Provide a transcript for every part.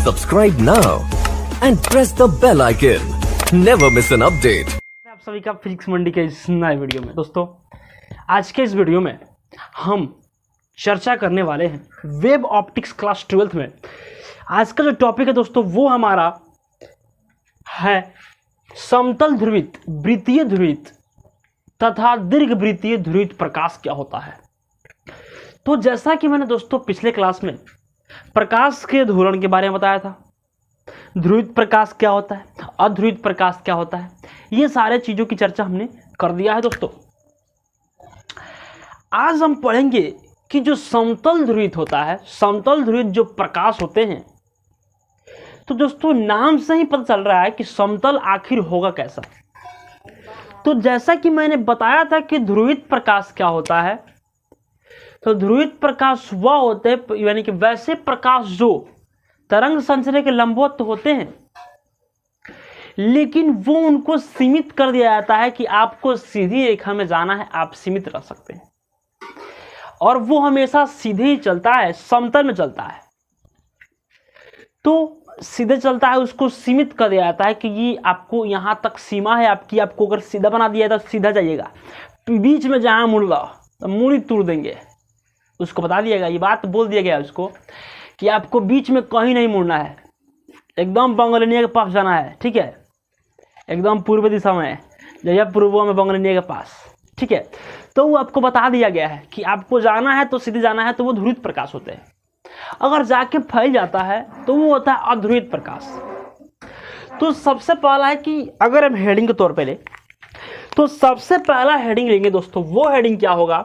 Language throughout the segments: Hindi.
Subscribe now and press the bell icon. Never miss an update. आप सभी का फिजिक्स मंडी के इस नए वीडियो में दोस्तों, आज के इस वीडियो में हम चर्चा करने वाले हैं वेब ऑप्टिक्स क्लास 12th में। आज का जो टॉपिक है दोस्तों वो हमारा है समतल ध्रुवित, वृत्तीय ध्रुवित तथा दीर्घ वृत्तीय ध्रुवित प्रकाश क्या होता है। तो जैसा कि मैंने दोस्तों पिछले क्लास में प्रकाश के धोरण के बारे में बताया था, ध्रुवित प्रकाश क्या होता है, अध्रुवित प्रकाश क्या होता है, ये सारे चीज़ों की चर्चा हमने कर दिया है दोस्तों। आज हम पढ़ेंगे कि जो समतल ध्रुवित होता है, समतल ध्रुवित जो प्रकाश होते हैं, तो दोस्तों नाम से ही पता चल रहा है कि समतल आखिर होगा कैसा। तो जैसा कि मैंने बताया था कि ध्रुवित प्रकाश क्या होता है, तो ध्रुवित प्रकाश वह होते हैं, यानी कि वैसे प्रकाश जो तरंग संचरण के लंबवत होते हैं, लेकिन वो उनको सीमित कर दिया जाता है कि आपको सीधी रेखा में जाना है, आप सीमित रह सकते हैं, और वो हमेशा सीधे ही चलता है, समतल में चलता है। तो सीधे चलता है, उसको सीमित कर दिया जाता है कि ये आपको यहाँ तक सीमा है आपकी, आपको अगर सीधा बना दिया तो सीधा जाइएगा, बीच में जहाँ मुड़ रहा तो मुड़ी तोड़ देंगे, उसको बता दिया गया, ये बात बोल दिया गया उसको कि आपको बीच में कहीं नहीं मुड़ना है, एकदम बंगलिनिया के पास जाना है, ठीक है, एकदम पूर्व दिशा में, जया पूर्व में बंगलिनिया के पास, ठीक है। तो वो आपको बता दिया गया है कि आपको जाना है तो सीधे जाना है, तो वो ध्रुवित प्रकाश होते हैं। अगर जाके फैल जाता है तो वो होता है अध्रुवित प्रकाश। तो सबसे पहला है कि अगर हम हेडिंग के तौर पे ले, तो सबसे पहला हेडिंग लेंगे दोस्तों, वो हेडिंग क्या होगा,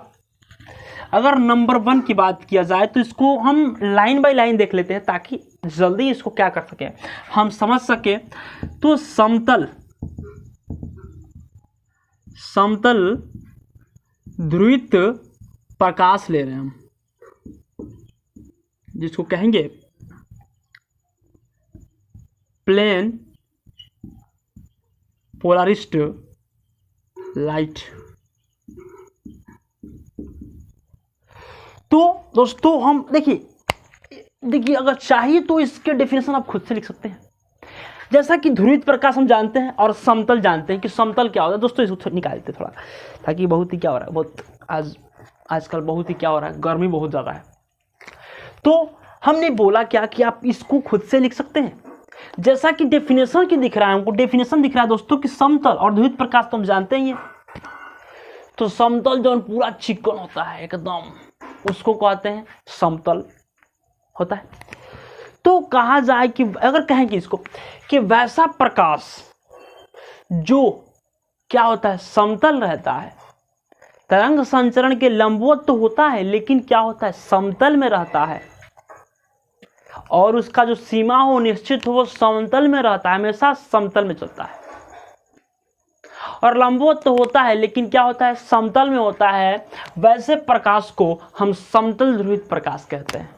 अगर नंबर 1 की बात किया जाए तो इसको हम लाइन बाय लाइन देख लेते हैं ताकि जल्दी इसको क्या कर सके, हम समझ सके। तो समतल ध्रुवित प्रकाश ले रहे हैं हम, जिसको कहेंगे प्लेन पोलरिस्ट लाइट। तो दोस्तों हम देखिए अगर चाहिए तो इसके डेफिनेशन आप खुद से लिख सकते हैं। जैसा कि ध्रुवित प्रकाश हम जानते हैं और समतल जानते हैं कि समतल क्या होता है। दोस्तों इसको निकालते थोड़ा, ताकि बहुत ही क्या हो रहा है, बहुत आजकल बहुत ही क्या हो रहा है, गर्मी बहुत ज़्यादा है। तो हमने बोला क्या कि आप इसको खुद से लिख सकते हैं। जैसा कि डेफिनेशन की दिख रहा है, हमको डेफिनेशन दिख रहा है दोस्तों कि समतल और ध्रुवित प्रकाश तो हम जानते ही हैं। तो समतल जो पूरा चिकन होता है एकदम, उसको कहते हैं समतल होता है। तो कहा जाए कि अगर कहें कि इसको कि वैसा प्रकाश जो क्या होता है, समतल रहता है, तरंग संचरण के लंबवत तो होता है, लेकिन क्या होता है, समतल में रहता है, और उसका जो सीमा हो निश्चित हो वो समतल में रहता है, हमेशा समतल में चलता है। और लंबवत तो होता है, लेकिन क्या होता है, समतल में होता है। वैसे प्रकाश को हम समतल ध्रुवित प्रकाश कहते हैं।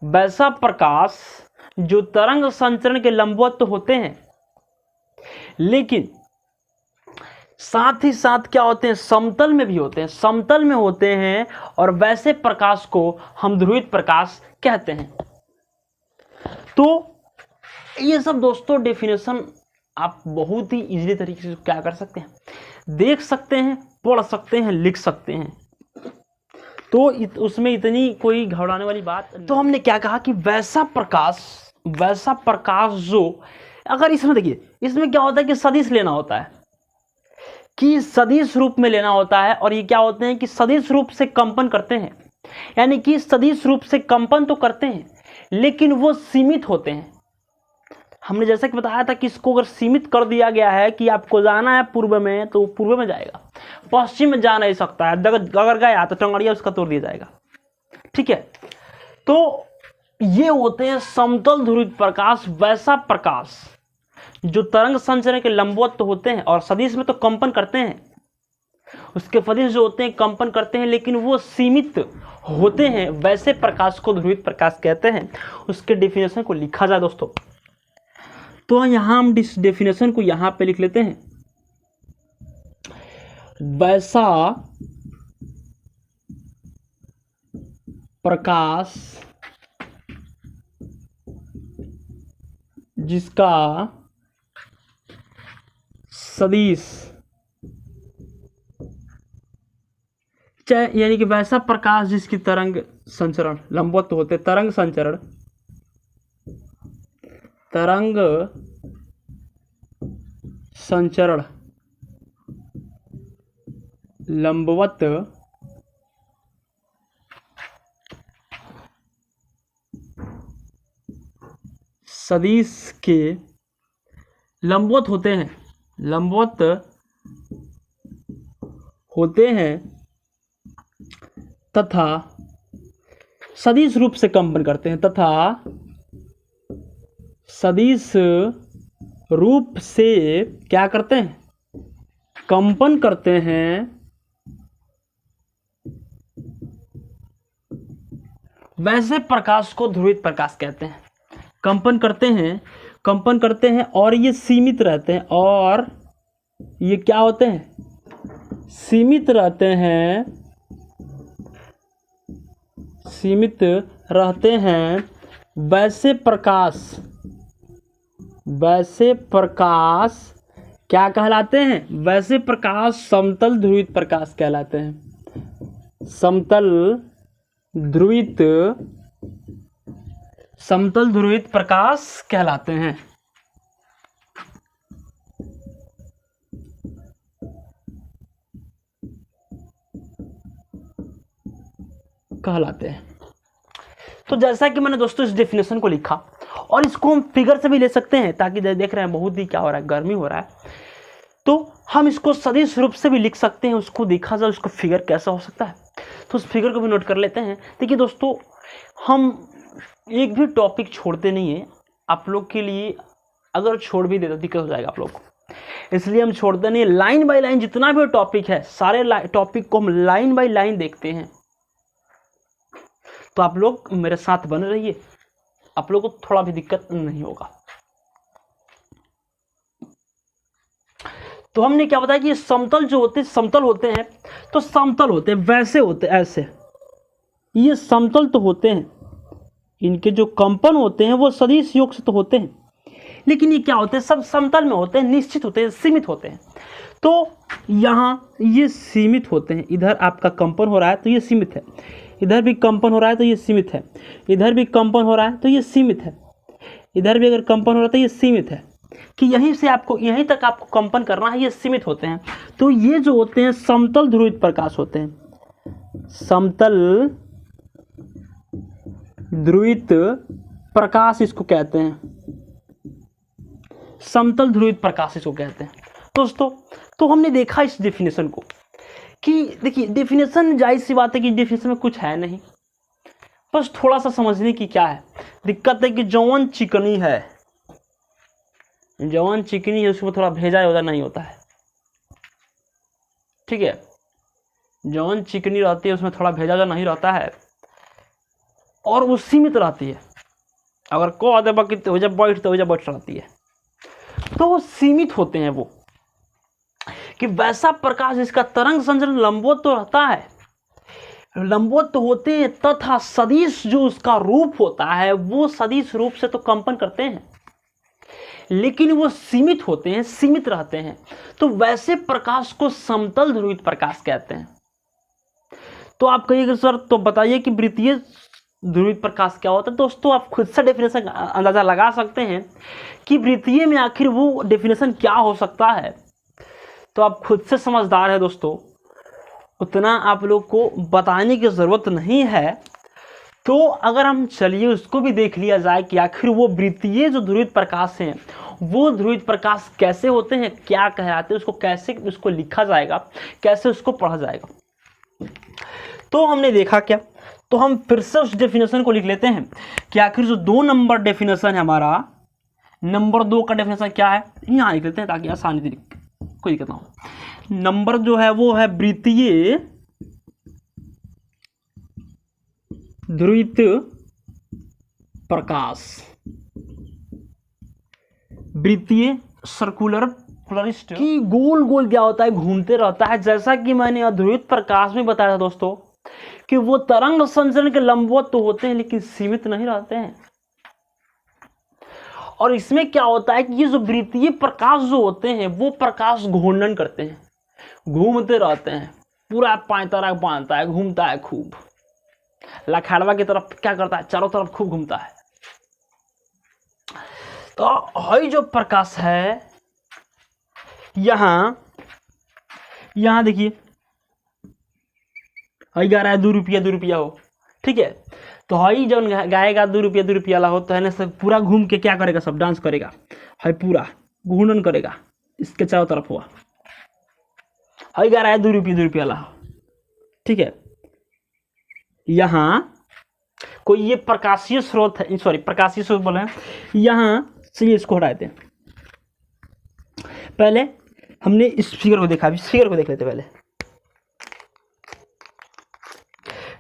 वैसा प्रकाश जो तरंग संचरण के लंबवत तो होते हैं, लेकिन साथ ही साथ क्या होते हैं, समतल में भी होते हैं, समतल में होते हैं, और वैसे प्रकाश को हम ध्रुवित प्रकाश कहते हैं। तो ये सब दोस्तों डेफिनेशन आप बहुत ही इजीली तरीके से क्या कर सकते हैं, देख सकते हैं, पढ़ सकते हैं, लिख सकते हैं। तो उसमें इतनी कोई घबराने वाली बात। तो हमने क्या कहा कि वैसा प्रकाश जो, अगर इसमें देखिए, इसमें क्या होता है कि सदिश लेना होता है, कि सदिश रूप में लेना होता है, और ये क्या होते हैं कि सदिश रूप से कंपन करते हैं, यानी कि सदिश रूप से कंपन तो करते हैं, लेकिन वो सीमित होते हैं। हमने जैसा कि बताया था कि इसको अगर सीमित कर दिया गया है कि आपको जाना है पूर्व में, तो पूर्व में जाएगा, पश्चिम में जा नहीं सकता है, अगर गया तो टंगड़िया उसका तोड़ दिया जाएगा, ठीक है। तो ये होते हैं समतल ध्रुवित प्रकाश, वैसा प्रकाश जो तरंग संचरण के लंबवत तो होते हैं और सदिश में तो कंपन करते हैं, उसके सदिश जो होते हैं कंपन करते हैं, लेकिन वो सीमित होते हैं, वैसे प्रकाश को ध्रुवित प्रकाश कहते हैं। उसके डेफिनेशन को लिखा जाए दोस्तों, तो यहाँ हम इस डेफिनेशन को यहाँ पे लिख लेते हैं। वैसा प्रकाश जिसका सदिश चाहे यानी कि वैसा प्रकाश जिसकी तरंग संचरण लंबवत होते, तरंग संचरण लंबवत सदिश के लंबवत होते हैं तथा सदिश रूप से कंपन करते हैं सदिश रूप से क्या करते हैं, कंपन करते हैं, वैसे प्रकाश को ध्रुवित प्रकाश कहते हैं। कंपन करते हैं और ये सीमित रहते हैं, और ये क्या होते हैं, सीमित रहते हैं। वैसे प्रकाश क्या कहलाते हैं, वैसे प्रकाश समतल ध्रुवित प्रकाश कहलाते हैं। समतल ध्रुवित प्रकाश कहलाते हैं। तो जैसा कि मैंने दोस्तों इस डेफिनेशन को लिखा, और इसको हम फिगर से भी ले सकते हैं, ताकि देख रहे हैं बहुत ही क्या हो रहा है, गर्मी हो रहा है, तो हम इसको सदिश रूप से भी लिख सकते हैं। उसको देखा जाए उसको फिगर कैसा हो सकता है, तो उस फिगर को भी नोट कर लेते हैं। देखिए दोस्तों, हम एक भी टॉपिक छोड़ते नहीं है आप लोग के लिए। अगर छोड़ भी दे तो दिक्कत हो जाएगा आप लोग को, इसलिए हम छोड़ते नहीं। लाइन बाय लाइन जितना भी टॉपिक है, सारे टॉपिक को हम लाइन बाय लाइन देखते हैं। तो आप लोग मेरे साथ बने रहिए, आप लोग को थोड़ा भी दिक्कत नहीं होगा। तो हमने क्या बताया कि ये समतल जो होते हैं, समतल होते हैं, तो समतल होते हैं, वैसे होते हैं, ऐसे ये समतल तो होते हैं। इनके जो कंपन होते हैं वो सदिश योग से तो होते हैं, लेकिन ये क्या होते हैं, सब समतल में होते हैं, निश्चित होते हैं, सीमित होते हैं। तो यहाँ ये सीमित होते हैं। इधर आपका कंपन हो रहा है तो ये सीमित है, इधर भी कंपन हो रहा है तो ये सीमित है, इधर भी कंपन हो रहा है तो ये सीमित है, इधर भी अगर कंपन हो रहा है तो ये सीमित है, कि यहीं से आपको यहीं तक आपको कंपन करना है, ये सीमित होते हैं। तो ये जो होते हैं समतल ध्रुवित प्रकाश होते हैं। समतल ध्रुवित प्रकाश इसको कहते हैं, समतल ध्रुवित प्रकाश इसको कहते हैं दोस्तों। तो हमने देखा इस डेफिनेशन को कि देखिए, डेफिनेशन जाहिर सी बात है कि डेफिनेशन में कुछ है नहीं, बस थोड़ा सा समझने की क्या है दिक्कत है कि जौन चिकनी है उसको थोड़ा भेजा वजह नहीं होता है, ठीक है। जौन चिकनी रहती है उसमें थोड़ा भेजा वजह नहीं रहता है, और वो सीमित रहती है। अगर को दे बाकी तो जब बैठ रहती है, तो वो सीमित होते हैं। वो कि वैसा प्रकाश जिसका तरंग संचरण लंबवत तो रहता है, लंबवत तो होते हैं, तथा सदिश जो उसका रूप होता है वो सदिश रूप से तो कंपन करते हैं, लेकिन वो सीमित होते हैं, सीमित रहते हैं। तो वैसे प्रकाश को समतल ध्रुवित प्रकाश कहते हैं। तो आप कहिएगा सर तो बताइए कि वृत्तीय ध्रुवित प्रकाश क्या होता है। दोस्तों आप खुद से डेफिनेशन अंदाजा लगा सकते हैं कि वृत्तीय में आखिर वो डेफिनेशन क्या हो सकता है। तो आप खुद से समझदार है दोस्तों, उतना आप लोग को बताने की ज़रूरत नहीं है। तो अगर हम चलिए उसको भी देख लिया जाए कि आखिर वो वृत्तीय जो ध्रुवित प्रकाश हैं वो ध्रुवित प्रकाश कैसे होते हैं, क्या कहलाते हैं, उसको कैसे उसको लिखा जाएगा, कैसे उसको पढ़ा जाएगा। तो हमने देखा क्या, तो हम फिर से उस डेफिनेशन को लिख लेते हैं कि आखिर जो 2 नंबर डेफिनेशन है हमारा, नंबर 2 का डेफिनेशन क्या है, यहाँ लिख लेते हैं ताकि आसानी से कोई दिक्कत ना हो। नंबर जो है वो है वृत्तीय ध्रुवित प्रकाश, वृत्तीय सर्कुलर पोलरिस्ट की गोल गोल क्या होता है, घूमते रहता है। जैसा कि मैंने ध्रुवित प्रकाश में बताया था दोस्तों कि वो तरंग संचरण के लंबवत तो होते हैं लेकिन सीमित नहीं रहते हैं। और इसमें क्या होता है कि ये जो वृत्तीय प्रकाश जो होते हैं वो प्रकाश घूर्णन करते हैं, घूमते रहते हैं, पूरा पैंतरा बांधता है, घूमता है खूब, लखाड़वा की तरफ क्या करता है, चारों तरफ खूब घूमता है। तो हई जो प्रकाश है यहां देखिए हई गा रहा है 2 रुपया हो, ठीक है। तो हई जब गाएगा 2 रुपया वाला हो तो है ना, सब पूरा घूम के क्या करेगा, सब डांस करेगा, हई पूरा घूर्णन करेगा इसके चारों तरफ हुआ। हई गा रहा है 2 रुपया वाला, ठीक है। यहां कोई ये प्रकाशीय स्रोत है, सॉरी प्रकाशीय स्रोत बोले हैं, यहां से इसको हटा देते हैं। पहले हमने इस फिगर को देखा, इस फिगर को देख लेते पहले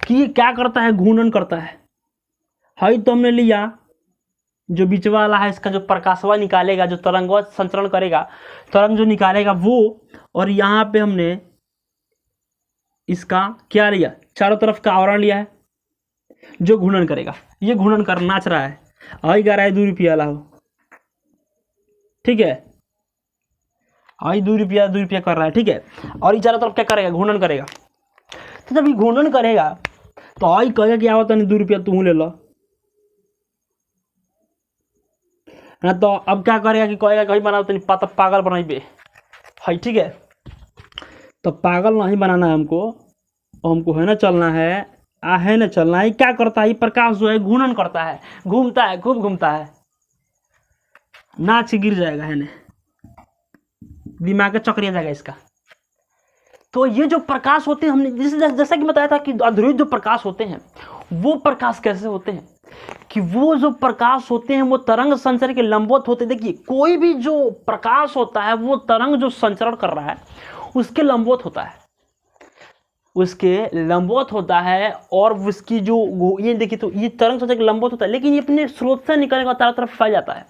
कि ये क्या करता है, घूर्णन करता है। हई तो हमने लिया जो बीच वाला है, इसका जो प्रकाशवा निकालेगा, जो तरंगवा संचरण करेगा, तरंग जो निकालेगा वो, और यहाँ पे हमने इसका क्या लिया, चारों तरफ का आवरण लिया है जो घूर्णन करेगा। ये घूर्णन कर नाच रहा है, हई गा रहा है 2 रुपया वाला हो, ठीक है। हई 2 रुपया कर रहा है, ठीक है। और ये चारों तरफ क्या करेगा, घूर्णन करेगा। तो जब ये घूर्णन करेगा तो हई कहेगा क्या होता नहीं, 2 रुपया तू ले लो ना। तो अब क्या करेगा कि कहेगा कहीं बनाओ तो पागल बनाइबे, है ठीक है। तो पागल नहीं बनाना है हमको है ना चलना है, है ना चलना है। क्या करता है, प्रकाश जो है घूर्णन करता है, घूमता है, खूब घूमता है, नाच के गिर जाएगा, है ना, दिमाग का चक्रिया जाएगा इसका। तो ये जो प्रकाश होते हैं, हमने जैसा कि बताया था कि अध्रुवित जो प्रकाश होते हैं वो प्रकाश कैसे होते हैं कि वो जो प्रकाश होते हैं वो तरंग संचरण के लंबवत होते हैं। देखिए कोई भी जो प्रकाश होता है वो तरंग जो संचरण कर रहा है उसके लंबवत होता है, उसके लंबवत होता है। और उसकी जो ये देखिए तो ये तरंग संचरण के लंबवत होता है, लेकिन ये अपने स्रोत से निकलने का चारों तरफ फैल जाता है।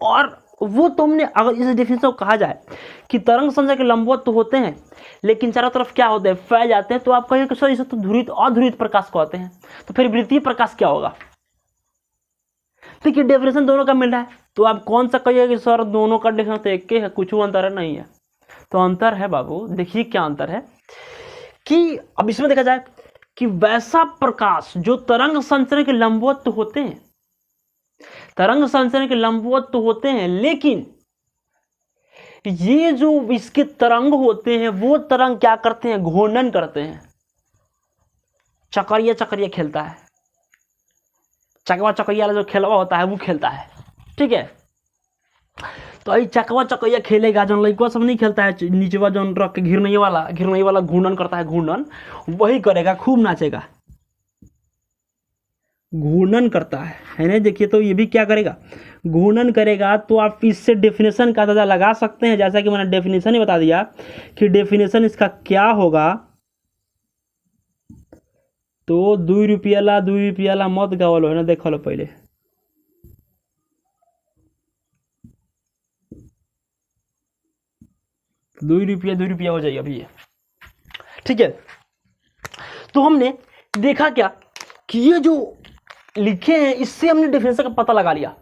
और वो तो हमने अगर इस डेफिनेशन को कहा जाए कि तरंग संचरण के लंबवत तो होते हैं लेकिन चारों तरफ क्या होते हैं, फैल जाते हैं, तो आप कहेंगे कि सर इसे तो ध्रुवित अध्रुवित प्रकाश कहते हैं। तो फिर वृत्तीय प्रकाश क्या होगा? देखिए डेफिनेशन दोनों का मिल रहा है, तो आप कौन सा कहिएगा कि सर दोनों का डेफिनेशन तो एक ही है, कुछ अंतर है? नहीं है। तो अंतर है बाबू, देखिए क्या अंतर है कि अब इसमें देखा जाए कि वैसा प्रकाश जो तरंग संचरण के लंबवत तो होते हैं, तरंग संचरण के लंबवत तो होते हैं, लेकिन ये जो इसके तरंग होते हैं वो तरंग क्या करते हैं, घूर्णन करते हैं, चक्रिया चक्रिया खेलता है, चकवा चकरिया वाला जो खेलवा होता है वो खेलता है, ठीक है। तो ये चकवा चकरिया खेलेगा, जो लड़का सब नहीं खेलता है नीचवा जो रख के घिरनई वाला घूर्णन करता है, घूर्णन वही करेगा, खूब नाचेगा, घूर्णन करता है ना। देखिए तो ये भी क्या करेगा, घूर्णन करेगा। तो आप इससे डेफिनेशन का अंदाजा लगा सकते हैं, जैसा कि मैंने डेफिनेशन ही बता दिया कि डेफिनेशन इसका क्या होगा। तो 2 रुपया मत गावलो है ना, देख लो पहले। दो रुपया हो जाएगा अभी ये, ठीक है। तो हमने देखा क्या कि ये जो लिखे हैं इससे हमने डेफिनेशन का पता लगा लिया।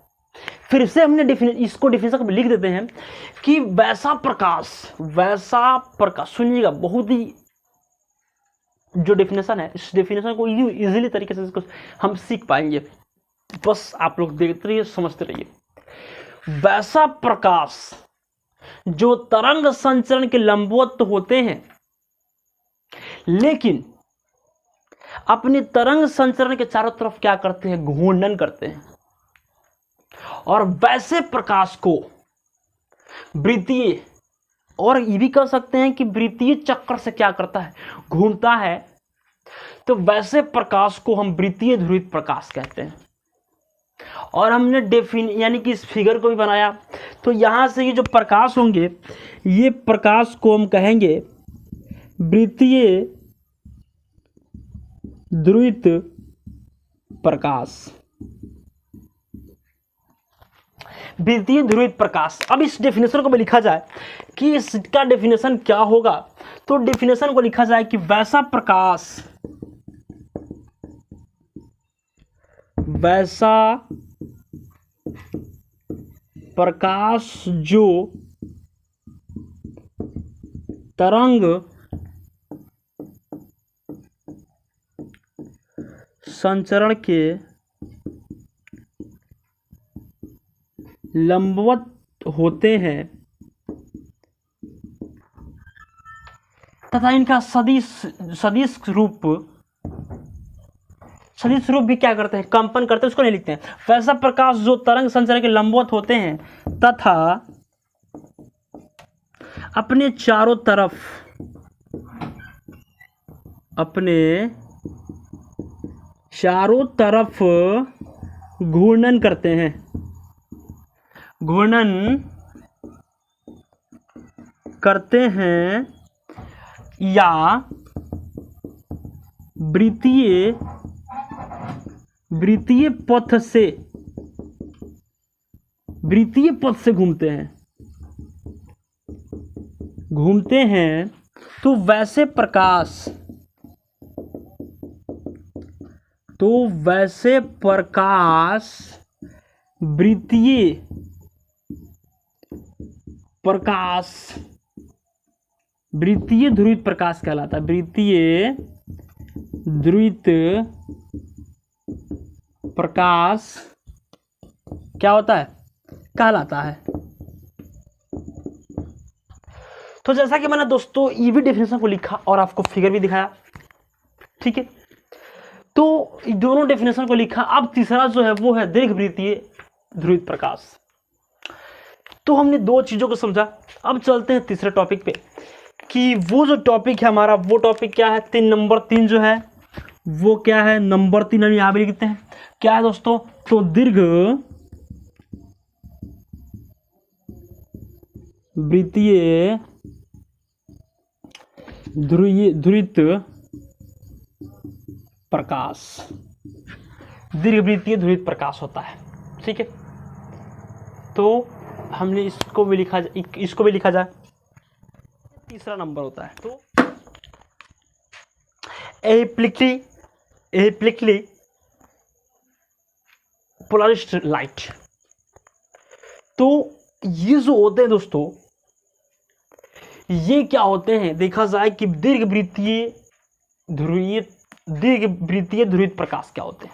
फिर से हमने इसको डेफिनेशन को लिख देते हैं कि वैसा प्रकाश सुनिएगा, बहुत ही जो डेफिनेशन है इस डेफिनेशन को इजीली तरीके से इसको हम सीख पाएंगे, बस आप लोग देखते रहिए, समझते रहिए। वैसा प्रकाश जो तरंग संचरण के लंबवत तो होते हैं लेकिन अपने तरंग संचरण के चारों तरफ क्या करते हैं, घूर्णन करते हैं। और वैसे प्रकाश को वृत्तीय, और ये भी कह सकते हैं कि वृत्तीय चक्र से क्या करता है, घूमता है। तो वैसे प्रकाश को हम वृत्तीय ध्रुवित प्रकाश कहते हैं। और हमने यानी कि इस फिगर को भी बनाया, तो यहां से ये जो प्रकाश होंगे ये प्रकाश को हम कहेंगे वृत्तीय ध्रुवित प्रकाश, वृत्तीय ध्रुवित प्रकाश। अब इस डेफिनेशन को भी लिखा जाए कि इसका डेफिनेशन क्या होगा, तो डेफिनेशन को लिखा जाए कि वैसा प्रकाश जो तरंग संचरण के लंबवत होते हैं तथा इनका सदिश रूप भी क्या करते हैं, कंपन करते हैं, उसको नहीं लिखते हैं। वैसा प्रकाश जो तरंग संचरण के लंबवत होते हैं तथा अपने चारों तरफ घूर्णन करते हैं, या वृत्तीय पथ से घूमते हैं। तो वैसे प्रकाश वृत्तीय ध्रुवित प्रकाश कहलाता है। वृत्तीय ध्रुवित प्रकाश क्या होता है, कहलाता है। तो जैसा कि मैंने दोस्तों ये भी डेफिनेशन को लिखा और आपको फिगर भी दिखाया, ठीक है। तो दोनों डेफिनेशन को लिखा। अब तीसरा जो है वो है दीर्घवृत्तीय ध्रुवित प्रकाश। तो हमने दो चीजों को समझा। अब चलते हैं तीसरे टॉपिक पे कि वो जो टॉपिक है हमारा, वो टॉपिक क्या है, नंबर 3 जो है वो क्या है, नंबर 3 हम यहाँ भी लिखते हैं। क्या है दोस्तों, तो दीर्घवृत्तीय ध्रुवित प्रकाश, दीर्घवृत्तीय ध्रुवित प्रकाश होता है, ठीक है। तो हमने इसको भी लिखा जाए। तीसरा नंबर होता है तो एपिक्ली पोलराइज्ड लाइट। तो ये जो होते हैं दोस्तों, ये क्या होते हैं, देखा जाए कि दीर्घवृत्तीय ध्रुवित प्रकाश क्या होते हैं।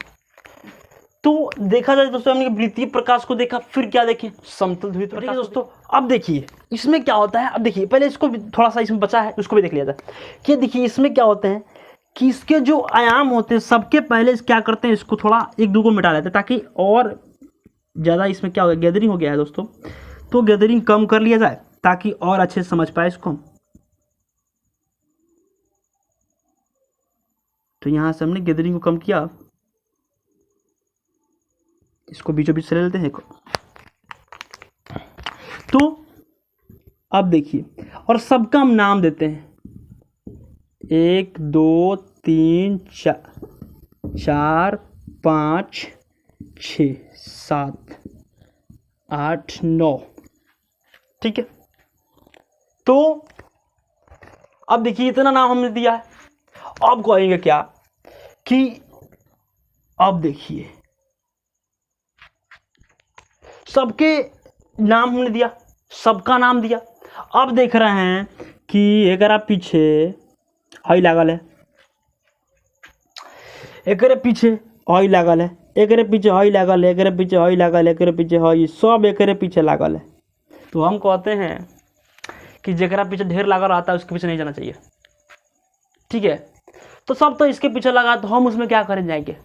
तो देखा जाए दोस्तों, हमने वृत्तीय प्रकाश को देखा, फिर क्या देखें, समतल ध्रुवित प्रकाश दोस्तों। अब देखिए इसमें क्या होता है। अब देखिए पहले इसको भी थोड़ा सा इसमें बचा है, उसको भी देख लिया जाए कि देखिए इसमें क्या होते हैं कि इसके जो आयाम होते हैं सबके पहले क्या करते हैं, इसको थोड़ा एक दो को मिटा लेते हैं ताकि और ज़्यादा इसमें क्या हो गया, गैदरिंग हो गया है दोस्तों। तो गैदरिंग कम कर लिया जाए ताकि और अच्छे से समझ पाए इसको हम। तो यहाँ से हमने गैदरिंग को कम किया, इसको बीचों बीच से ले लेते हैं। तो अब देखिए, और सबका हम नाम देते हैं, 1 2 3 4 5 6 7 8 9, ठीक है। तो अब देखिए इतना नाम हमने दिया है। अब कहेंगे क्या कि अब देखिए सबके नाम हमने दिया, सबका नाम दिया। अब देख रहे हैं कि एकरा पीछे हई लागल है, एकरे पीछे हई लागल है, एकरे पीछे हई लागल है, एकरे पीछे हई लागल है, एकरे पीछे हई, सब एकरे पीछे लागल है। तो हम कहते हैं कि जेकरा पीछे ढेर लागल रहता है उसके पीछे नहीं जाना चाहिए, ठीक है। तो सब तो इसके पीछे लगा, तो हम उसमें क्या करें जाएंगे।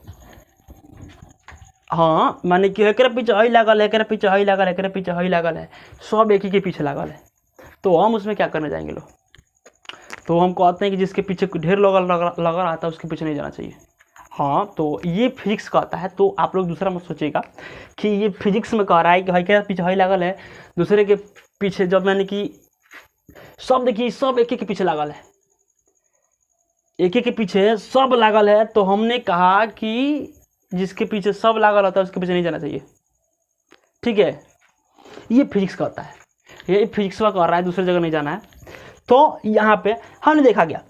हाँ, माने कि एकरे पीछे हई लागल है, एकरे पीछे हई लागल है, एकरे पीछे हई लागल है, सब एक ही के पीछे लागल है। तो हम उसमें क्या करने जाएंगे लोग। तो हम कहते हैं कि जिसके पीछे ढेर लगा रहता है उसके पीछे नहीं जाना चाहिए। हाँ, तो ये फिजिक्स का आता है। तो आप लोग दूसरा मत सोचिएगा कि ये फिजिक्स में कह रहा है कि हई के पीछे हई लागल है, दूसरे के पीछे, जब मैंने कि सब देखिए सब एक के पीछे लागल है, एक के पीछे सब लागल है। तो हमने कहा कि जिसके पीछे सब लागल होता है उसके पीछे नहीं जाना चाहिए, ठीक है। ये फिजिक्स का होता है, ये फिजिक्स का कह रहा है, दूसरी जगह नहीं जाना है। तो यहाँ पे हमने देखा गया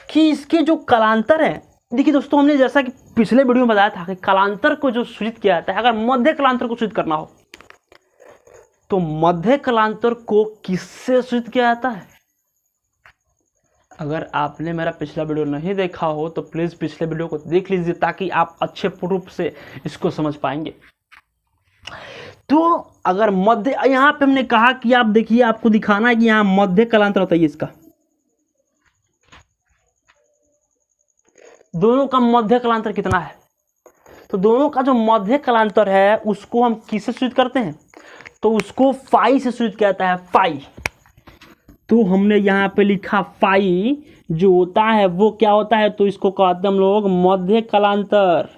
कि इसके जो कलांतर है, देखिए दोस्तों हमने जैसा कि पिछले वीडियो में बताया था कि कलांतर को जो सूचित किया जाता है, अगर मध्य कलांतर को सूचित करना हो तो मध्य कलांतर को किससे सूचित किया जाता है? अगर आपने मेरा पिछला वीडियो नहीं देखा हो तो प्लीज़ पिछले वीडियो को देख लीजिए ताकि आप अच्छे रूप से इसको समझ पाएंगे। तो अगर मध्य, यहाँ पे हमने कहा कि आप देखिए, आपको दिखाना है कि यहाँ मध्य कलांतर होता है इसका, दोनों का मध्य कलांतर कितना है? तो दोनों का जो मध्य कलांतर है उसको हम किससे सूचित करते हैं? तो उसको फाई से सूचित किया जाता है, फाई। तो हमने यहाँ पे लिखा फाई जो होता है वो क्या होता है? तो इसको कहते हैं हम लोग मध्य कलांतर।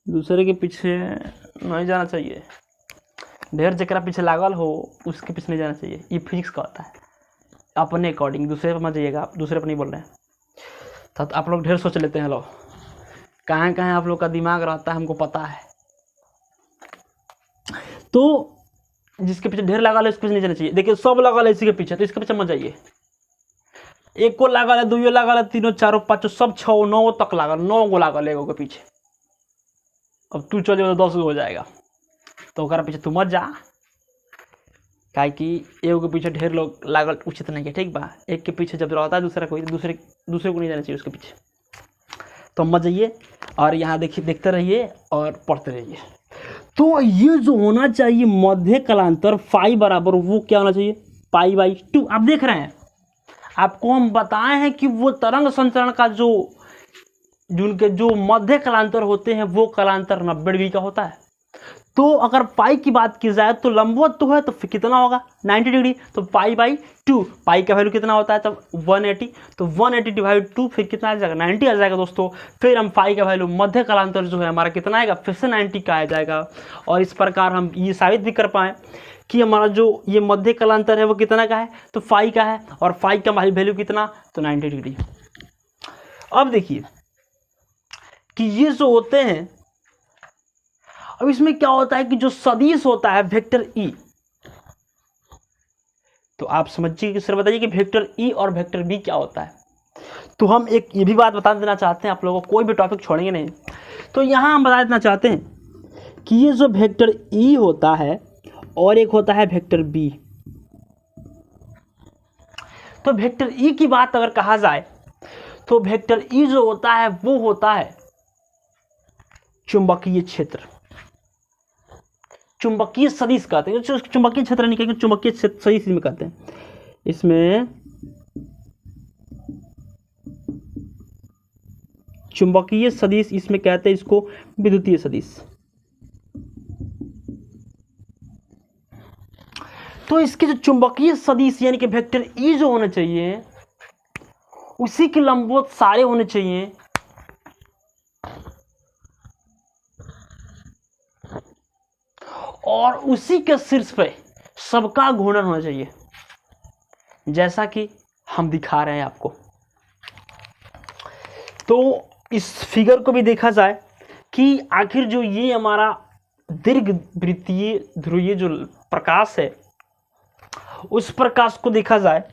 दूसरे के पीछे नहीं जाना चाहिए, ढेर जकरा पीछे लागल हो उसके पीछे नहीं जाना चाहिए, ये फिजिक्स का होता है। अपने अकॉर्डिंग, दूसरे पर मत जाइएगा, आप दूसरे पर नहीं बोल रहे हैं। तो आप लोग ढेर सोच लेते हैं, लोग कहाँ कहाँ आप लोग का दिमाग रहता है हमको पता है। तो जिसके पीछे ढेर लगा है उसके पीछे नहीं जाना चाहिए। देखिए सब लगा है इसी के पीछे, तो इसके पीछे मत जाइए। एक को लगा है, दुइयो लगा है, तीनों चारों पाँचों सब 6 9 तक लगा, 9 गो लगा एगो के पीछे। अब तू चल जाए तो 10 गो हो जाएगा, तो ओकरा पीछे तू मत जा, काहे कि एगो के पीछे ढेर लोग लागल उचित नहीं है, ठीक बा। एक के पीछे जब रहता है दूसरा कोई, दूसरे को नहीं जाना चाहिए उसके पीछे। तो मत जाइए और यहाँ देखिए, देखते रहिए और पढ़ते रहिए। तो ये जो होना चाहिए मध्य कलांतर फाई बराबर, वो क्या होना चाहिए? पाई बाई 2। आप देख रहे हैं, आपको हम बताए हैं कि वो तरंग संचरण का जिनके जो मध्य कलांतर होते हैं वो कलांतर 90 डिग्री का होता है। तो अगर पाई की बात की जाए तो लंबवत तो है, तो फिर कितना होगा? 90 डिग्री। तो पाई बाई 2, पाई का वैल्यू कितना होता है तब? 180। तो 180 डिवाइड 2 फिर कितना आ जाएगा? 90 आ जाएगा दोस्तों। फिर हम पाई का वैल्यू मध्य कलांतर जो है हमारा कितना आएगा? फिर से 90 का आ जाएगा। और इस प्रकार हम ये साबित भी कर पाएँ कि हमारा जो ये मध्य कलांतर है वो कितना का है? तो फाई का है। और फाई का वैल्यू कितना? तो 90 डिग्री। अब देखिए कि ये जो होते हैं, अब इसमें क्या होता है कि जो सदिश होता है वेक्टर ई, तो आप समझिए कि सर बताइए कि वेक्टर ई और वेक्टर बी क्या होता है। तो हम एक ये भी बात बता देना चाहते हैं आप लोगों को, कोई भी टॉपिक छोड़ेंगे नहीं। तो यहाँ हम बता देना चाहते हैं कि ये जो वेक्टर ई होता है और एक होता है वेक्टर बी। तो वेक्टर ई की बात अगर कहा जाए तो वेक्टर ई जो होता है वो होता है चुंबकीय क्षेत्र, चुंबकीय सदिश कहते हैं। चुंबकीय क्षेत्र नहीं कहेंगे, चुंबकीय सदिश में कहते हैं। इसमें चुंबकीय सदिश, इसमें कहते हैं इसको विद्युतीय सदिश। तो इसके जो चुंबकीय सदिश यानी कि वेक्टर ई जो होने चाहिए उसी के लंबवत सारे होने चाहिए। और उसी के शीर्ष पे सबका घूर्णन होना चाहिए, जैसा कि हम दिखा रहे हैं आपको। तो इस फिगर को भी देखा जाए कि आखिर जो ये हमारा दीर्घवृत्तीय ध्रुवीय जो प्रकाश है उस प्रकाश को देखा जाए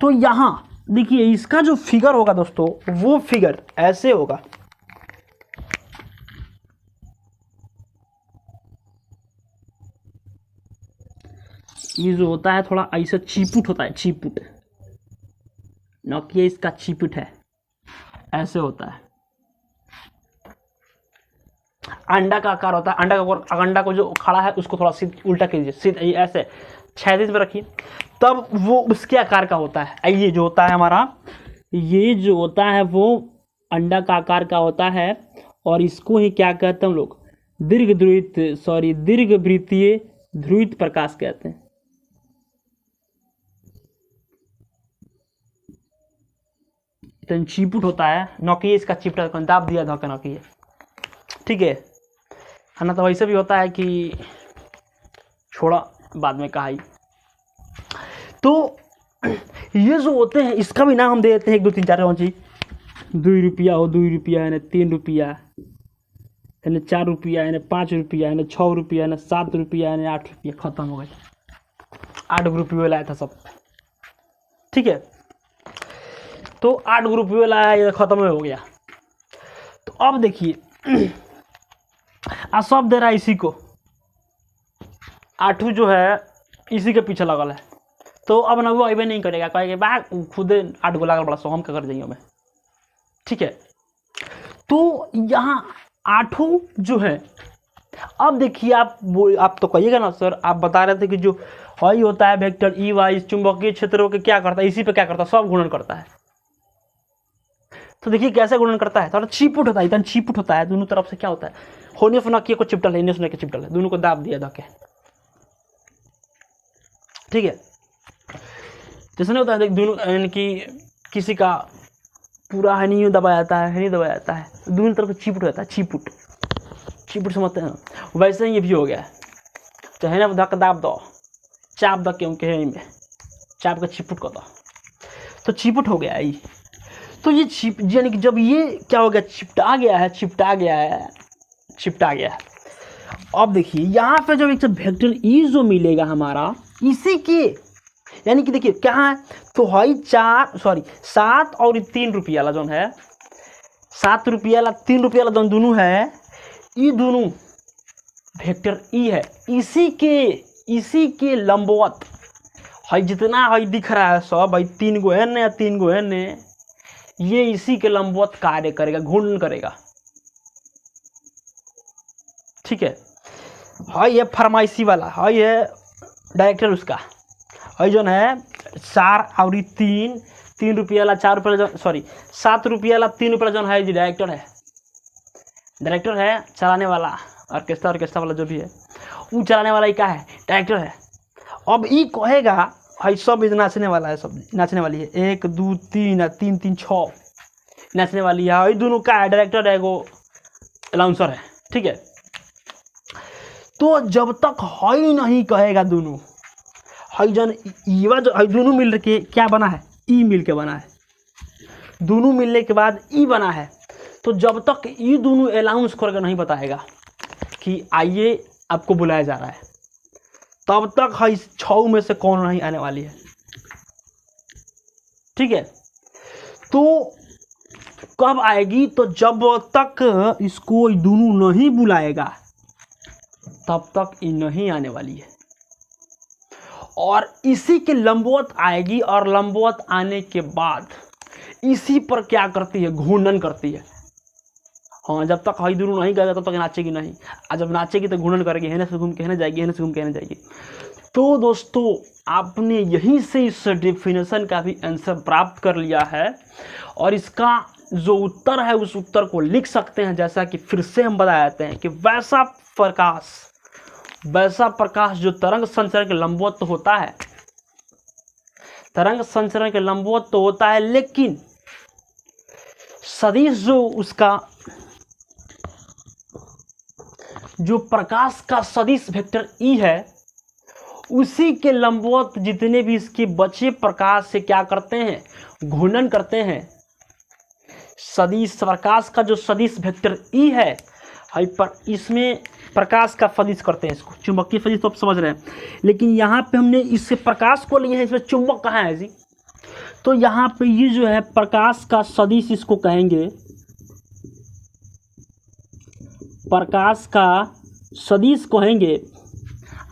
तो यहाँ देखिए इसका जो फिगर होगा दोस्तों वो फिगर ऐसे होगा। ये जो होता है थोड़ा ऐसा चिपुट होता है, चिपुट, न कि इसका चिपुट है, ऐसे होता है। अंडा का आकार होता है, अंडा को जो खड़ा है उसको थोड़ा उल्टा कीजिए, सीधे ऐसे क्षैतिज में रखिए, तब वो उसके आकार का होता है। ये जो होता है हमारा, ये जो होता है वो अंडा का आकार का होता है। और इसको ही क्या कहते हैं हम लोग? दीर्घवृत्तीय ध्रुवित प्रकाश कहते हैं। तो चिपुट होता है, नौकी इसका चिपटा दाब दिया धोखा नौकी है, ठीक है ना। तो वैसे भी होता है कि छोड़ा बाद में कहा ही। तो ये जो होते हैं इसका भी नाम हम दे देते हैं 1 2 3 4 5 6। 2 रुपया हो, 2 रुपया है ना, 3 रुपया है ना, 4 रुपया है ना, 5 रुपया है ना, 6 रुपया है ना, 7 रुपया है ना, 8 रुपया। खत्म हो गए, 8 रुपये लाया था सब, ठीक है। तो 8 रुपये लाया, ये खत्म हो गया। तो अब देखिए सब दे रहा है इसी को, आठू जो है इसी के पीछे लगल है, तो अब ना वो अबे नहीं करेगा, कहेगा बा खुद 8 गो लागल बड़ा सो हम क्या कर जाइए में। ठीक है, तो यहाँ आठू जो है, अब देखिए आप तो कहिएगा ना सर, आप बता रहे थे कि जो हई होता है वेक्टर ई वाई चुंबकीय क्षेत्रों के क्या करता है, इसी पे क्या करता है, सब गुणन करता है। तो देखिए कैसे गुणन करता है, थोड़ा चिपुट होता है, इतना चिपुट होता है, दोनों तरफ से क्या होता है, होने फना को चिपटल है, इन्हें सुने के चिपटल है, दोनों को दाब दिया धके। ठीक है, जैसे नहीं होता है दोनों, यानी कि किसी का पूरा है नहीं दबाया जाता है नहीं दबाया जाता है, दोनों तरफ चिपुट रहता है, चिपुट समझते हैं, वैसे ही ये भी हो गया है, चाहे ना धक दाब दो, चाप दो, क्योंकि में चाप का चिपुट कर दो, तो चिपुट हो गया है। तो ये यानी कि जब ये क्या हो गया, चिपटा गया है। अब देखिए यहाँ पे जब एक वेक्टर ई जो मिलेगा हमारा, इसी के यानी कि देखिए क्या है, तो हई 7 और 3 रुपया वाला जो है, 7 रुपया वाला 3 रुपया वाला जो दोनों है, ये दोनों वेक्टर ई है, इसी के लंबवत हई जितना हई दिख रहा है सब, हई 3 गो है ने 3 गो है ने, ये इसी के लंबवत कार्य करेगा, घूर्णन करेगा। ठीक है, हई है फरमाइशी वाला, हई है डायरेक्टर उसका, हई जो है 4 और 3 रुपया वाला 4 रुपया, 7 रुपया वाला 3 रुपया जो है, डायरेक्टर है चलाने वाला, ऑर्केस्ट्रा वाला जो भी है वो चलाने वाला ही क्या है, डायरेक्टर है। अब ये कहेगा हई सब नाचने वाला है, सब नाचने वाली है, 1 2 3 3 3 6 नाचने वाली है, ये दोनों का है, डायरेक्टर है, एगो अनाउंसर है। ठीक है, तो जब तक हई नहीं कहेगा दोनों, हई जन ईवा जो हई दोनों मिल के क्या बना है, ई मिल के बना है, दोनों मिलने के बाद ई बना है, तो जब तक ये दोनों अनाउंस करके नहीं बताएगा कि आइए आपको बुलाया जा रहा है, तब तक हई 6 में से कौन नहीं आने वाली है। ठीक है, तो कब आएगी, तो जब तक इसको दोनों नहीं बुलाएगा तब तक ये नहीं आने वाली है, और इसी के लंबवत आएगी, और लंबवत आने के बाद इसी पर क्या करती है, घूर्णन करती है। हाँ, जब तक हई दोनों नहीं गएगा तब तक नाचेगी नहीं, और जब नाचेगी तो घूर्णन करेगी, हेने से घूम के हेने जाएगी, हेने से घूम के हेने जाएगी। तो दोस्तों आपने यहीं से इस डेफिनेशन का भी आंसर प्राप्त कर लिया है, और इसका जो उत्तर है उस उत्तर को लिख सकते हैं, जैसा कि फिर से हम बता देते हैं कि वैसा प्रकाश जो तरंग संचरण के लंबवत तो होता है, तरंग संचरण के लंबवत तो होता है, लेकिन सदिश जो उसका जो प्रकाश का सदिश वेक्टर ई है, उसी के लंबवत जितने भी इसके बचे प्रकाश से क्या करते हैं, घूर्णन करते हैं। सदिश प्रकाश का जो सदिश वेक्टर ई है, पर इसमें प्रकाश का सदिश करते हैं, इसको चुंबकीय सदिश तो आप समझ रहे हैं, लेकिन यहाँ पे हमने इससे प्रकाश को लिए हैं, इसमें चुंबक कहाँ है जी, तो यहाँ पे ये जो है प्रकाश का सदिश इसको कहेंगे, प्रकाश का सदिश कहेंगे।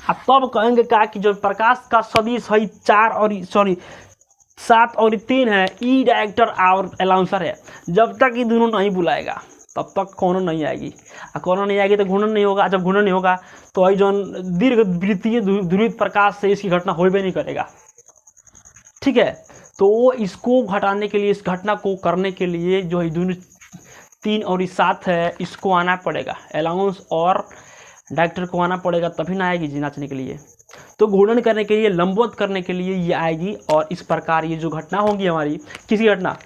अब तब कहेंगे क्या कि जो प्रकाश का सदिश है 7 और 3 है, ई डायरेक्टर और अनाउंसर है, जब तक ये दोनों नहीं बुलाएगा तब तक कौन नहीं आएगी, और कौन नहीं आएगी तो घूर्णन नहीं होगा, जब घूर्णन नहीं होगा तो जो दीर्घ वृत्तीय ध्रुवित प्रकाश से इसकी घटना हो भी नहीं करेगा। ठीक है, तो वो इसको घटाने के लिए, इस घटना को करने के लिए जो है दोनों 3 और 7 है, इसको आना पड़ेगा, अलाउंस और डायरेक्टर को आना पड़ेगा, तभी ना आएगी जी नाचने के लिए। तो घूर्णन करने के लिए, लंबवत करने के लिए ये आएगी, और इस प्रकार ये जो घटना होगी हमारी, किसी घटना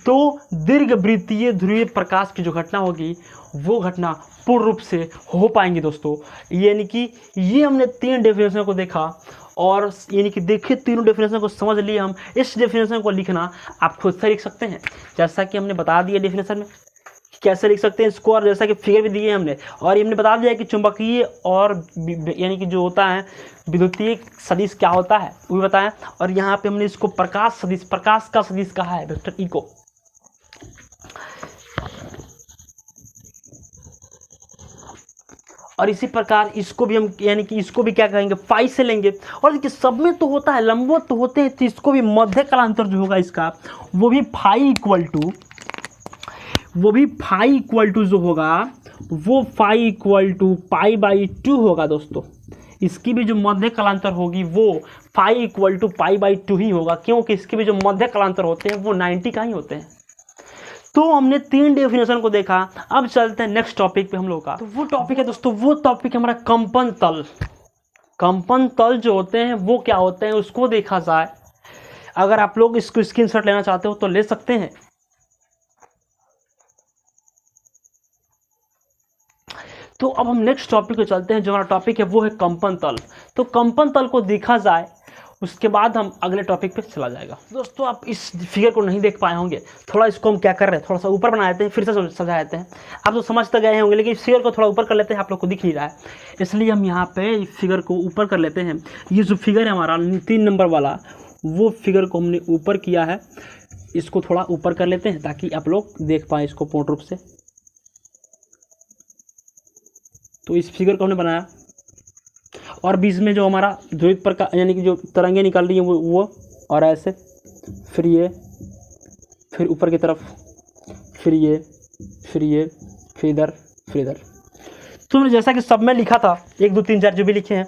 तो दीर्घ वृत्तीय ध्रुवीय प्रकाश की जो घटना होगी, वो घटना पूर्ण रूप से हो पाएंगी दोस्तों। यानी कि ये हमने 3 डेफिनेशन को देखा, और यानी कि देखिए तीनों डेफिनेशन को समझ लिए हम। इस डेफिनेशन को लिखना आप खुद से लिख सकते हैं, जैसा कि हमने बता दिया डेफिनेशन में कैसे लिख सकते हैं इसको, और जैसा कि फिगर भी दिए हमने, और ये हमने बता दिया कि चुंबकीय और यानी कि जो होता है विद्युतीय सदिश क्या होता है वो भी बताया, और यहाँ पे हमने इसको प्रकाश का सदिश कहा है वेक्टर ई को। और इसी प्रकार इसको भी हम यानी कि इसको भी क्या कहेंगे फाई से लेंगे। और देखिए सब में तो होता है लंबवत तो होते हैं, तो इसको भी मध्य कालांतर जो होगा इसका वो भी फाई इक्वल टू जो होगा वो phi equal to pi by 2 होगा दोस्तों। इसकी भी जो मध्य कालांतर होगी वो phi equal to pi by 2 ही होगा, क्योंकि इसके भी जो मध्य कालांतर होते हैं वो 90 का ही होते हैं। तो हमने 3 डेफिनेशन को देखा। अब चलते हैं नेक्स्ट टॉपिक पे हम लोग का। तो वो टॉपिक है दोस्तों, वो टॉपिक हमारा कंपन तल। कंपन तल जो होते हैं वो क्या होते हैं उसको देखा जाए। अगर आप लोग इसको स्क्रीनशॉट लेना चाहते हो तो ले सकते हैं। तो अब हम नेक्स्ट टॉपिक पे चलते हैं। जो हमारा टॉपिक है वो है कंपन तल। तो कंपन तल को देखा जाए उसके बाद हम अगले टॉपिक पे चला जाएगा। दोस्तों आप इस फिगर को नहीं देख पाए होंगे, थोड़ा इसको हम क्या कर रहे हैं, थोड़ा सा ऊपर बना देते हैं, फिर से सजा देते हैं। आप तो समझ तो गए होंगे, लेकिन इस फिगर को थोड़ा ऊपर कर लेते हैं, आप लोग को दिख नहीं रहा है इसलिए हम यहाँ पे इस फिगर को ऊपर कर लेते हैं। ये जो फिगर है हमारा 3 नंबर वाला, वो फिगर को हमने ऊपर किया है। इसको थोड़ा ऊपर कर लेते हैं ताकि आप लोग देख पाएँ इसको पूर्ण रूप से। तो इस फिगर को हमने बनाया और बीच में जो हमारा ध्रुवित प्रकाश यानी कि जो तरंगे निकल रही हैं वो और ऐसे फिर ये, फिर ऊपर की तरफ, फिर ये, फिर इधर, फिर इधर। तो हमने जैसा कि सब में लिखा था 1 2 3 4 जो भी लिखे हैं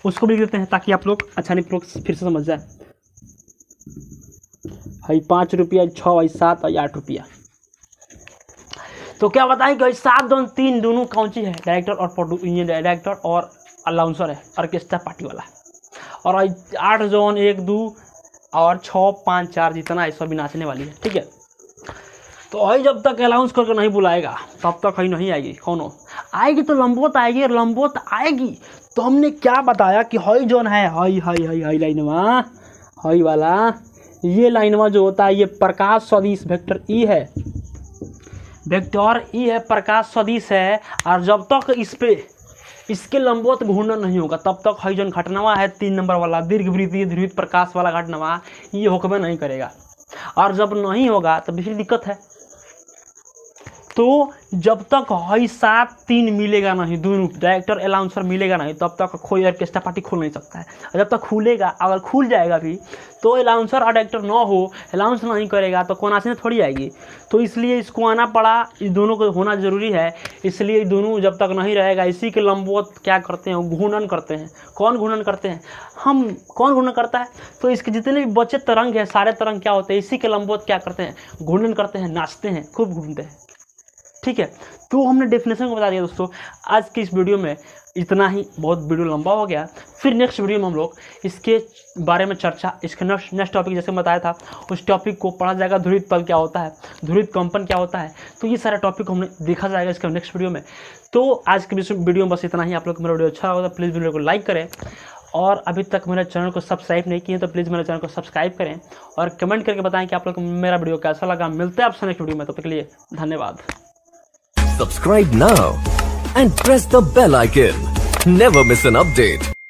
उसको भी लिख देते हैं ताकि आप लोग आसानी पूर्वक फिर से समझ जाए। भाई 5 रुपया, 6 भाई 7 और 8 रुपया। तो क्या बताएं कि 7 2 3 दोनों कौन सी है, डायरेक्टर और अलाउंसर है, ऑर्केस्ट्रा पार्टी वाला है। और 8 जोन 1 2 और 6 5 4 जितना है सब भी नाचने वाली है, ठीक है। तो हई जब तक अलाउंस करके नहीं बुलाएगा तब तक हई नहीं आएगी। कौन आएगी तो लंबवत आएगी, और लंबवत आएगी तो हमने क्या बताया कि हई जोन है हई लाइनवा, हई वाला ये लाइनवा जो होता है ये प्रकाश सदिश वेक्टर ई है, वेक्टर ई है, प्रकाश सदिश है। और जब तक इस पे इसके लंबवत घूर्णन नहीं होगा तब तक हई जोन घटनावा है 3 नंबर वाला दीर्घवृत्तीय ध्रुवित प्रकाश वाला घटनावा ये होकबे नहीं करेगा। और जब नहीं होगा तब भी दिक्कत है। तो जब तक हई 7 3 मिलेगा नहीं, दोनों डायरेक्टर अलाउंसर मिलेगा नहीं, तब तक कोई ऑर्केस्ट्रा पार्टी खुल नहीं सकता है। और जब तक खुलेगा, अगर खुल जाएगा भी तो अलाउंसर और डायरेक्टर ना हो, अलाउंस नहीं करेगा तो कौन आने थोड़ी आएगी। तो इसलिए इसको आना पड़ा, इस दोनों को होना जरूरी है। इसलिए दोनों जब तक नहीं रहेगा इसी के लंबवत क्या करते हैं, घूर्णन करते हैं। कौन घूर्णन करते हैं? हम। कौन घूर्णन करता है? तो इसके जितने भी बचे तरंग है सारे तरंग क्या होते हैं, इसी के लंबवत क्या करते हैं, घूर्णन करते हैं, नाचते हैं, खूब घूमते हैं, ठीक है। तो हमने डेफिनेशन को बता दिया दोस्तों। आज की इस वीडियो में इतना ही, बहुत वीडियो लंबा हो गया। फिर नेक्स्ट वीडियो में हम लोग इसके बारे में चर्चा, इसके नेक्स्ट टॉपिक जैसे बताया था उस टॉपिक को पढ़ा जाएगा। ध्रुवित तल क्या होता है, ध्रुवित कंपन क्या होता है, तो ये सारा टॉपिक हमने देखा जाएगा इसके नेक्स्ट वीडियो में। तो आज की वीडियो में बस इतना ही। आप लोग को मेरा वीडियो अच्छा लगा तो प्लीज़ वीडियो को लाइक करें, और अभी तक मेरे चैनल को सब्सक्राइब नहीं किए तो प्लीज़ मेरे चैनल को सब्सक्राइब करें, और कमेंट करके बताएं कि आप लोग को मेरा वीडियो कैसा लगा। मिलते हैं आपसे नेक्स्ट वीडियो में, तब तक के लिए धन्यवाद। Subscribe now and press the bell icon. Never miss an update.